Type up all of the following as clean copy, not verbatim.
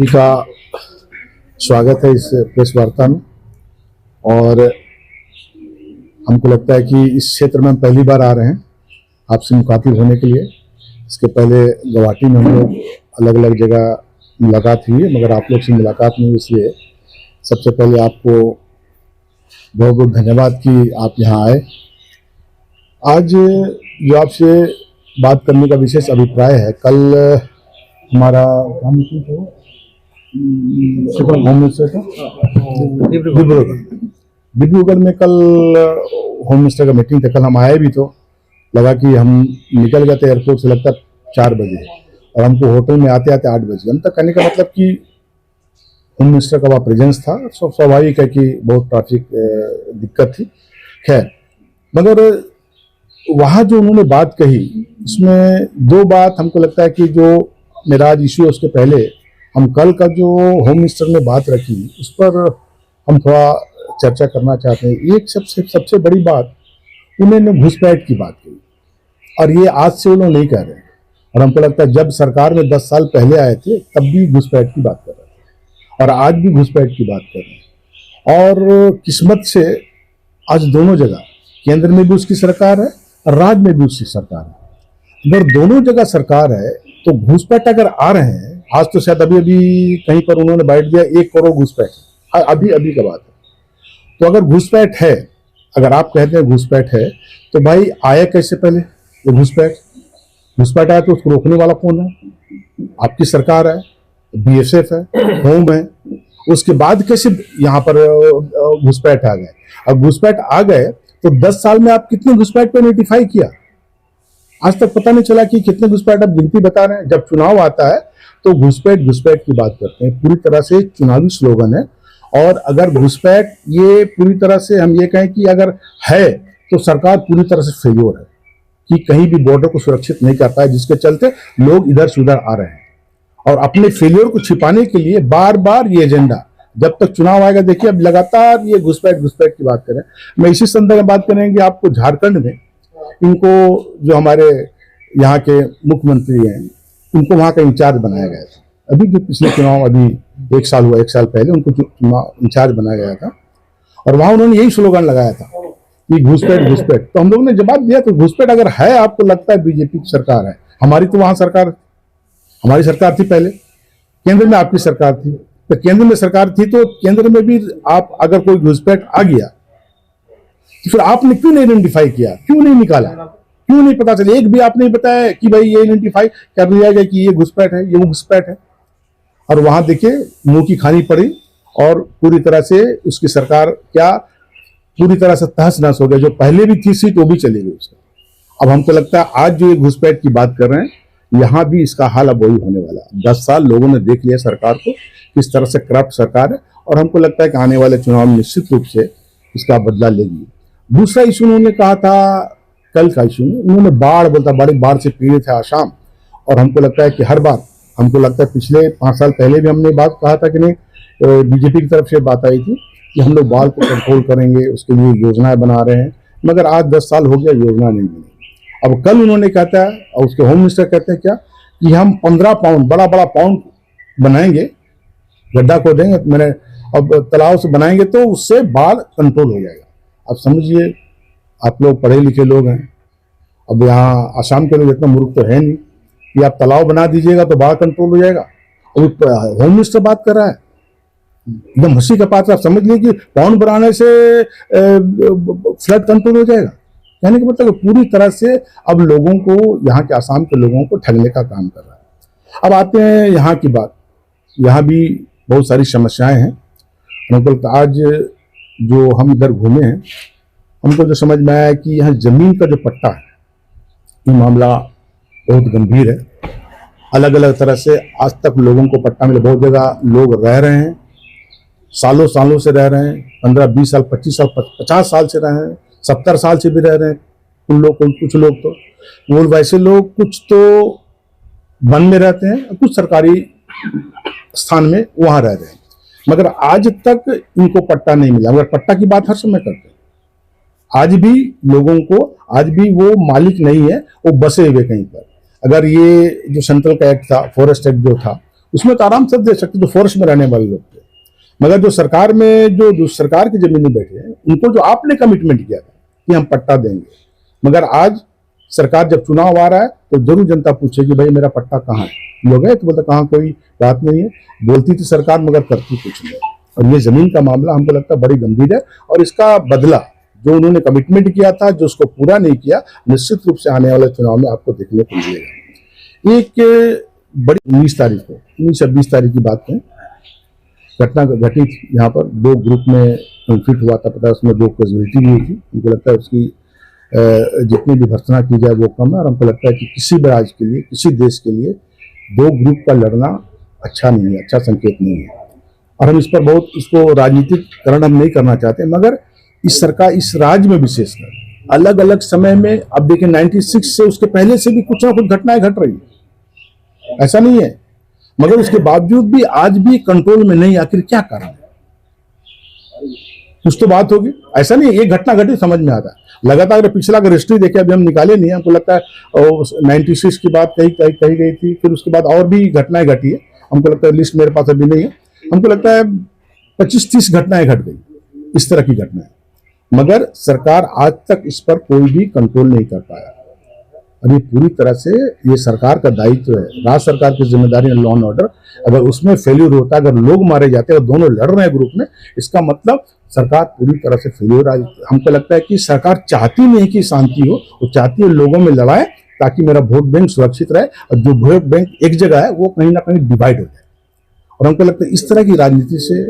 जी का स्वागत है इस प्रेस वार्ता में। और हमको लगता है कि इस क्षेत्र में हम पहली बार आ रहे हैं आपसे मुखातिब होने के लिए। इसके पहले गुवाहाटी में हम लोग अलग अलग जगह मुलाकात हुई है, मगर आप लोग से मुलाकात नहीं हुई, इसलिए सबसे पहले आपको बहुत बहुत धन्यवाद कि आप यहाँ आए। आज जो आपसे बात करने का विशेष अभिप्राय है, कल हमारा होम मिनिस्टर था डिब्रूगढ़ में, कल होम मिनिस्टर का मीटिंग था। कल हम आए भी तो लगा कि हम निकल गए थे एयरपोर्ट से, लगता 4 बजे, और हमको होटल में आते आते 8 बजे। हम तक कहने का मतलब कि होम मिनिस्टर का वहाँ प्रेजेंस था। स्वाभाविक है कि बहुत ट्रैफिक दिक्कत थी। खैर, मगर वहाँ जो उन्होंने बात कही, उसमें 2 बात हमको लगता है कि जो मेरा आज इशू है उसके पहले हम कल का जो होम मिनिस्टर ने बात रखी उस पर हम थोड़ा चर्चा करना चाहते हैं। एक सबसे बड़ी बात, उन्होंने घुसपैठ की बात की, और ये आज से वो लोग नहीं कह रहे हैं। और हमको लगता है जब सरकार में 10 साल पहले आए थे तब भी घुसपैठ की बात कर रहे थे, और आज भी घुसपैठ की बात कर रहे हैं। और किस्मत से आज दोनों जगह, केंद्र में भी उसकी सरकार है और राज्य में भी उसकी सरकार है। अगर दोनों जगह सरकार है तो घुसपैठ अगर आ रहे हैं, आज तो शायद अभी कहीं पर उन्होंने बाइट दिया 1 करोड़ घुसपैठ, अभी का बात है। तो अगर घुसपैठ है, अगर आप कहते हैं घुसपैठ है, तो भाई आया कैसे पहले ये घुसपैठ आया तो उसको रोकने वाला कौन है? आपकी सरकार है, BSF है, होम है। उसके बाद कैसे यहाँ पर घुसपैठ आ गए? अब घुसपैठ आ गए तो 10 साल में आप कितने घुसपैठ पे नोटिफाई किया? आज तक पता नहीं चला कि कितने घुसपैठ, अब गिनती बता रहे हैं। जब चुनाव आता है तो घुसपैठ की बात करते हैं, पूरी तरह से चुनावी स्लोगन है। और अगर घुसपैठ ये पूरी तरह से हम ये कहें कि अगर है तो सरकार पूरी तरह से फेल्योर है कि कहीं भी बॉर्डर को सुरक्षित नहीं कर पाए, जिसके चलते लोग इधर से उधर आ रहे हैं। और अपने फेल्योर को छिपाने के लिए बार बार ये एजेंडा, जब तक चुनाव आएगा, देखिए अब लगातार ये घुसपैठ की बात करें। मैं इसी संदर्भ में बात करेंगे आपको, झारखंड में इनको जो हमारे यहाँ के मुख्यमंत्री हैं, उनको वहाँ का इंचार्ज बनाया गया था। अभी जो पिछले चुनाव, अभी 1 साल हुआ, 1 साल पहले उनको इंचार्ज बनाया गया था, और वहाँ उन्होंने यही स्लोगन लगाया था कि घुसपैठ। तो हम लोगों ने जवाब दिया, तो घुसपैठ अगर है, आपको लगता है बीजेपी की सरकार है, हमारी तो वहाँ सरकार, हमारी सरकार थी पहले, केंद्र में आपकी सरकार थी, तो केंद्र में सरकार थी तो केंद्र में भी आप अगर कोई घुसपैठ आ गया तो फिर आपने क्यों नहीं आइडेंटिफाई किया, क्यों नहीं निकाला, क्यों नहीं पता चला? एक भी आपने बताया कि भाई ये आइडेंटिफाई कर लिया गया कि ये घुसपैठ है, ये वो घुसपैठ है। और वहां देखिए मुंह की खानी पड़ी, और पूरी तरह से उसकी सरकार क्या पूरी तरह से तहस नहस हो गया। जो पहले भी थी सीट वो भी चली गई उसका। अब हमको लगता है आज जो ये घुसपैठ की बात कर रहे हैं, यहाँ भी इसका हाल अब वही होने वाला है। 10 साल लोगों ने देख लिया सरकार को, किस तरह से करप्ट सरकार है, और हमको लगता है कि आने वाले चुनाव में निश्चित रूप से इसका बदला लेगी। दूसरा इशू उन्होंने कहा था, कल का इशू में उन्होंने बाढ़ बोलता, बड़ी बाढ़ से पीड़ित है आसाम। और हमको लगता है कि हर बार, हमको लगता है पिछले 5 साल पहले भी हमने बात कहा था कि नहीं, बीजेपी की तरफ से बात आई थी कि हम लोग बाढ़ को कंट्रोल करेंगे, उसके लिए योजनाएं बना रहे हैं, मगर आज 10 साल हो गया, योजना नहीं बनी। अब कल उन्होंने कहता है, और उसके होम मिनिस्टर कहते हैं क्या कि हम 15 पाउंड बड़ा पाउंड बनाएंगे, गड्ढा खोदेंगे, मैंने अब तालाब से बनाएंगे तो उससे बाढ़ कंट्रोल हो जाएगा। अब समझिए, आप लोग पढ़े लिखे लोग हैं, अब यहाँ आसाम के लोग इतना मूर्ख तो है नहीं कि आप तालाब बना दीजिएगा तो बाढ़ कंट्रोल हो जाएगा। और होम मिनिस्टर बात कर रहा है, एकदम हंसी का पात्र। आप समझ लीजिए कि पाउंड बनाने से फ्लड कंट्रोल हो जाएगा। कहने का मतलब पूरी तरह से अब लोगों को, यहाँ के आसाम के लोगों को ठगने का काम कर रहा है। अब आते हैं यहाँ की बात, यहाँ भी बहुत सारी समस्याएं हैं। मतलब आज जो हम इधर घूमे हैं, हमको जो समझ में आया है कि यहाँ जमीन का जो पट्टा है, ये मामला बहुत गंभीर है। अलग अलग तरह से आज तक लोगों को पट्टा मिले, बहुत जगह लोग रह रहे हैं, सालों से रह रहे हैं, 15, 20 साल, 25 साल, 50 साल से रहे हैं, 70 साल से भी रह रहे हैं। कुछ लोग तो वो वैसे लोग, कुछ तो वन में रहते हैं, कुछ सरकारी स्थान में वहां रह रहे हैं, मगर आज तक इनको पट्टा नहीं मिला। मगर पट्टा की बात हर समय करते हैं। आज भी लोगों को, आज भी वो मालिक नहीं है, वो बसे हुए कहीं पर। अगर ये जो सेंट्रल का एक्ट था, फॉरेस्ट एक्ट जो था, उसमें तो आराम से दे सकते, जो फॉरेस्ट में रहने वाले लोग थे। मगर जो सरकार में जो सरकार की जमीन में बैठे हैं, उनको जो आपने कमिटमेंट किया था कि हम पट्टा देंगे, मगर आज सरकार जब चुनाव आ रहा है तो जरूर जनता पूछेगी भाई मेरा पट्टा कहाँ है। लोग है तो बोलते कहाँ, कोई बात नहीं है, बोलती थी सरकार मगर करती कुछ नहीं। और ये जमीन का मामला हमको लगता है बड़ी गंभीर है, और इसका बदला जो उन्होंने कमिटमेंट किया था, जो उसको पूरा नहीं किया, निश्चित रूप से आने वाले चुनाव में आपको देखने को मिलेगा। एक बड़ी 19-26 तारीख की बात है, घटना घटी यहाँ पर, 2 ग्रुप में कॉन्फ्लिक्ट हुआ था, पता है उसमें 2 कैजुअलिटी भी हुई थी। हमको लगता है उसकी जितनी भी भर्त्सना की जाए वो कम है, और हमको लगता है कि किसी भी राज्य के लिए, किसी देश के लिए 2 ग्रुप का लड़ना अच्छा नहीं है, अच्छा संकेत नहीं है। और हम इस पर बहुत, इसको राजनीतिकरण हम नहीं करना चाहते, मगर इस सरकार, इस राज्य में विशेषकर अलग अलग समय में, अब देखिए 96 से उसके पहले से भी कुछ ना कुछ घटनाएं घट रही है, ऐसा नहीं है, मगर उसके बावजूद भी आज भी कंट्रोल में नहीं। आखिर क्या कारण है? कुछ तो बात होगी, ऐसा नहीं एक घटना घटी समझ में आता है। लगातार पिछला अगर हिस्ट्री देखे, अभी हम निकाले नहीं है, हमको लगता है 96 की बात कही गई थी, फिर उसके बाद और भी घटनाएं घटी है। हमको लगता है, लिस्ट मेरे पास अभी नहीं है, हमको लगता है 25-30 घटनाएं घट गई इस तरह की घटनाएं, मगर सरकार आज तक इस पर कोई भी कंट्रोल नहीं कर पाया। और ये पूरी तरह से ये सरकार का दायित्व है, राज्य सरकार की जिम्मेदारी है लॉ एंड ऑर्डर। अगर उसमें फेल्यूर होता है, अगर लोग मारे जाते हैं और दोनों लड़ रहे हैं ग्रुप में, इसका मतलब सरकार पूरी तरह से फेल्यूर है। हमको लगता है कि सरकार चाहती नहीं कि शांति हो, वो चाहती है लोगों में लड़ाए, ताकि मेरा वोट बैंक सुरक्षित रहे, और जो वोट बैंक एक जगह है वो कहीं ना कहीं डिवाइड हो जाए। और हमको लगता है इस तरह की राजनीति से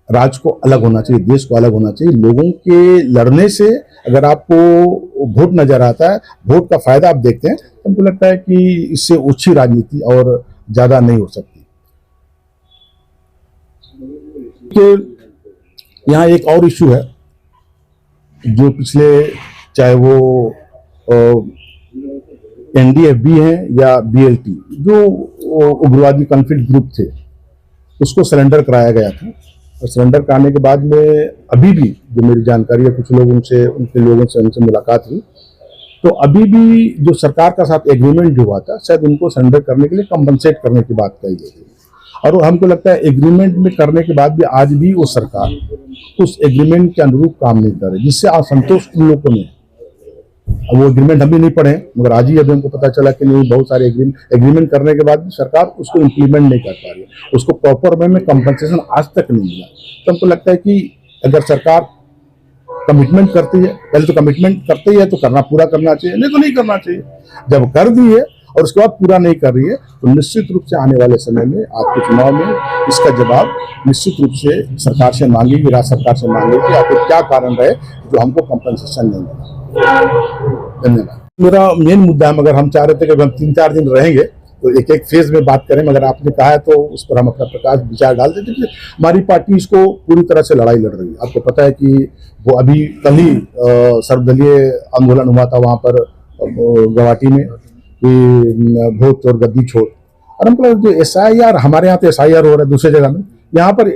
राज्य को अलग होना चाहिए, देश को अलग होना चाहिए। लोगों के लड़ने से अगर आपको वोट नजर आता है, वोट का फायदा आप देखते हैं, तो हमको लगता है कि इससे अच्छी राजनीति और ज्यादा नहीं हो सकती। कि यहाँ एक और इशू है जो पिछले, चाहे वो NDFB है या BLT, जो उग्रवादी कॉन्फ्लिक्ट ग्रुप थे, उसको सरेंडर कराया गया था। और सरेंडर कराने के बाद में अभी भी जो मेरी जानकारी है, कुछ लोग उनके लोगों से उनसे मुलाकात हुई, तो अभी भी जो सरकार का साथ एग्रीमेंट जो हुआ था, शायद उनको सरेंडर करने के लिए कंपनसेट करने की बात कही गई। और हमको लगता है एग्रीमेंट में करने के बाद भी आज भी वो सरकार उस एग्रीमेंट के अनुरूप काम नहीं कर रही, जिससे असंतोष उन लोगों ने। अब वो एग्रीमेंट हम भी नहीं पढ़े, मगर आज ही अभी हमको पता चला कि नहीं, बहुत सारे एग्रीमेंट करने के बाद भी सरकार उसको इम्प्लीमेंट नहीं कर पा रही है, उसको प्रॉपर वे में कंपनसेशन आज तक नहीं मिला। तो हमको लगता है कि अगर सरकार कमिटमेंट करती है, पहले तो कमिटमेंट करती है तो पूरा करना चाहिए, नहीं तो नहीं करना चाहिए। जब कर दी है और उसके बाद पूरा नहीं कर रही है, तो निश्चित रूप से आने वाले समय में आपके चुनाव में इसका जवाब निश्चित रूप से सरकार से मांगेगी, राज्य सरकार से मांगेगी कि आखिर क्या कारण रहे जो हमको कंपनसेशन नहीं मिला। धन्यवाद। मेरा मेन मुद्दा है, मगर हम चाह रहे थे कि हम 3-4 दिन रहेंगे तो एक एक फेज में बात करें, मगर आपने कहा है तो उस पर हम अपना प्रकाश विचार डाल देते कि हमारी पार्टी इसको पूरी तरह से लड़ाई लड़ रही है। आपको पता है कि वो अभी कल ही सर्वदलीय आंदोलन हुआ था वहाँ पर गुवाहाटी में, कि वोट चोर गद्दी छोड़। और हमको जो SIR, हमारे यहाँ तो SIR हो रहा है दूसरी जगह में, यहाँ पर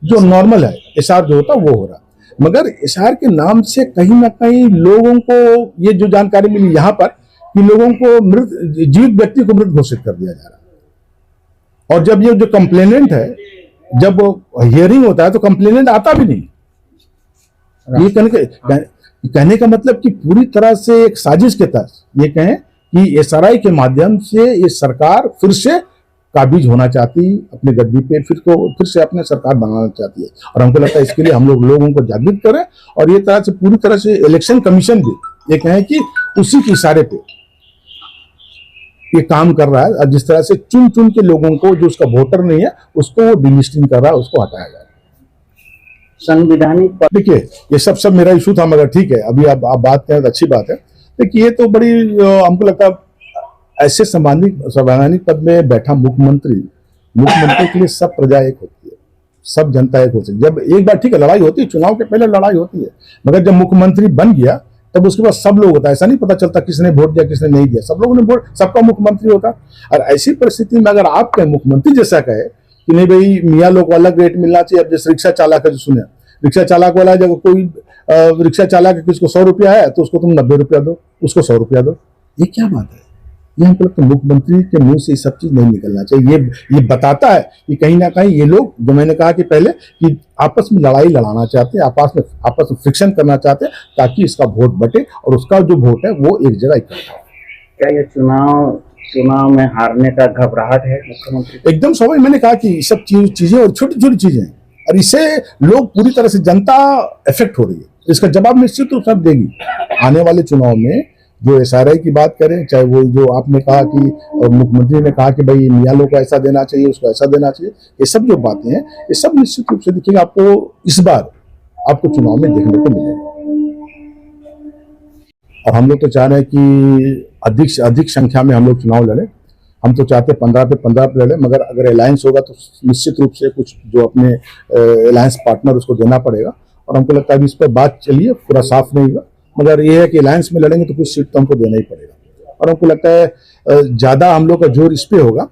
जो नॉर्मल है SR जो होता है वो हो रहा है, मगर SR के नाम से कहीं ना कहीं लोगों को ये जो जानकारी मिली यहाँ पर कि लोगों को मृत, जीवित व्यक्ति को मृत घोषित कर दिया जा रहा है। और जब ये जो कंप्लेनेंट है, जब हियरिंग होता है तो कंप्लेनेंट आता भी नहीं। ये कहने का मतलब कि पूरी तरह से एक साजिश के तहत ये कहें कि SRI के माध्यम से ये सरकार फिर से काबिज होना चाहती, अपनी गद्दी पे फिर से अपने सरकार बनाना चाहती है। और हमको लगता है इसके लिए हम लोगों को जागृत करें, और ये तरह से पूरी तरह से इलेक्शन कमीशन भी ये कहें कि उसी के इशारे पे ये काम कर रहा है, और जिस तरह से चुन के लोगों को, जो उसका वोटर नहीं है उसको डिलिस्टिंग कर रहा है, उसको हटाया जाए। संविधानिक, देखिए ये सब मेरा इशू था, मगर ठीक है, अभी आप बात करें तो अच्छी बात है। देखिए ये तो बड़ी, हमको लगता है ऐसे संवैधानिक पद में बैठा मुख्यमंत्री के लिए सब प्रजा एक होती है, सब जनता एक होती है। जब एक बार ठीक है लड़ाई होती है, चुनाव के पहले लड़ाई होती है, मगर जब मुख्यमंत्री बन गया तब उसके बाद सब लोग होता है, ऐसा नहीं पता चलता किसने वोट दिया किसने नहीं दिया, सब लोगों ने वोट, सबका मुख्यमंत्री होता। और ऐसी परिस्थिति में अगर आप कहें, मुख्यमंत्री जैसा कहे कि नहीं भाई मियाँ लोग को अलग रेट मिलना चाहिए, अब जैसे रिक्शा चालक है, जो सुने रिक्शा चालक वाला, जब कोई रिक्शा चालक किसको 100 रुपया है तो उसको तुम 90 रुपया दो, उसको 100 रुपया दो, ये क्या बात है? ये हमको लगता है मुख्यमंत्री के मुंह से ये सब चीज नहीं निकलना चाहिए। ये बताता है कि कहीं ना कहीं ये लोग, जो मैंने कहा कि पहले, कि आपस में लड़ाई लड़ाना चाहते हैं, आपस में फ्रिक्शन करना चाहते हैं, ताकि इसका वोट बटे और उसका जो वोट है वो एक जगह इकट्ठा हो। क्या ये चुनाव में हारने का घबराहट है मुख्यमंत्री? एकदम स्वाभाविक, मैंने कहा कि सब चीजें और छोटी छोटी चीजें हैं, और इससे लोग पूरी तरह से, जनता इफेक्ट हो रही है। इसका जवाब निश्चित रूप से देगी आने वाले चुनाव में। जो SRI की बात करें, चाहे वो जो आपने कहा कि मुख्यमंत्री ने कहा कि भाई मियाँ लोग को ऐसा देना चाहिए, उसको ऐसा देना चाहिए, ये सब जो बातें हैं, ये सब निश्चित रूप से देखिएगा, आपको इस बार आपको चुनाव में देखने को मिलेगा। और हम लोग तो चाह रहे हैं कि अधिक से अधिक संख्या में हम लोग चुनाव लड़े। हम तो चाहते हैं 15 पे 15 पे लड़े, मगर अगर अलायंस होगा तो निश्चित रूप से कुछ जो अपने अलायंस पार्टनर उसको देना पड़ेगा। और हमको लगता है अभी इस पर बात चलिए, पूरा साफ नहीं हुआ, मगर ये है कि अलायंस में लड़ेंगे तो कुछ सीट तो हमको देना ही पड़ेगा। और हमको लगता है ज्यादा हम लोग का जोर इस पे होगा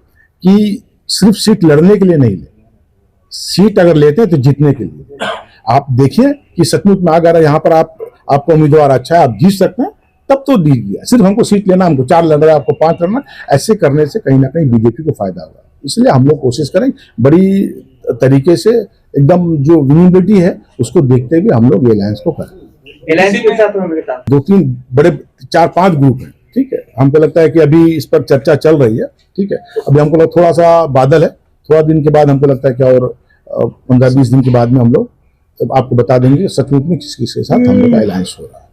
कि सिर्फ सीट लड़ने के लिए नहीं ले, सीट अगर लेते हैं तो जीतने के लिए। आप देखिए कि सचमुच में अगर यहाँ पर आपका उम्मीदवार अच्छा है, आप जीत सकते हैं, तब तो दीजिए। सिर्फ हमको सीट लेना, हमको 4 लड़ रहा है, आपको 5 लड़ना, ऐसे करने से कहीं ना कहीं बीजेपी को फायदा होगा। इसलिए हम लोग कोशिश करें बड़ी तरीके से, एकदम जो विनिबिलिटी है उसको देखते हुए हम लोग अलायंस को करें। एलआईसी के साथ 2-3 बड़े 4-5 ग्रुप हैं, ठीक है। हमको लगता है कि अभी इस पर चर्चा चल रही है, ठीक है। अभी हमको लगता थोड़ा सा बादल है, थोड़ा दिन के बाद हमको लगता है कि और 15-20 दिन के बाद में हम लोग आपको बता देंगे सचमुच में किस किस के साथ हम लोग का अलायंस हो रहा है।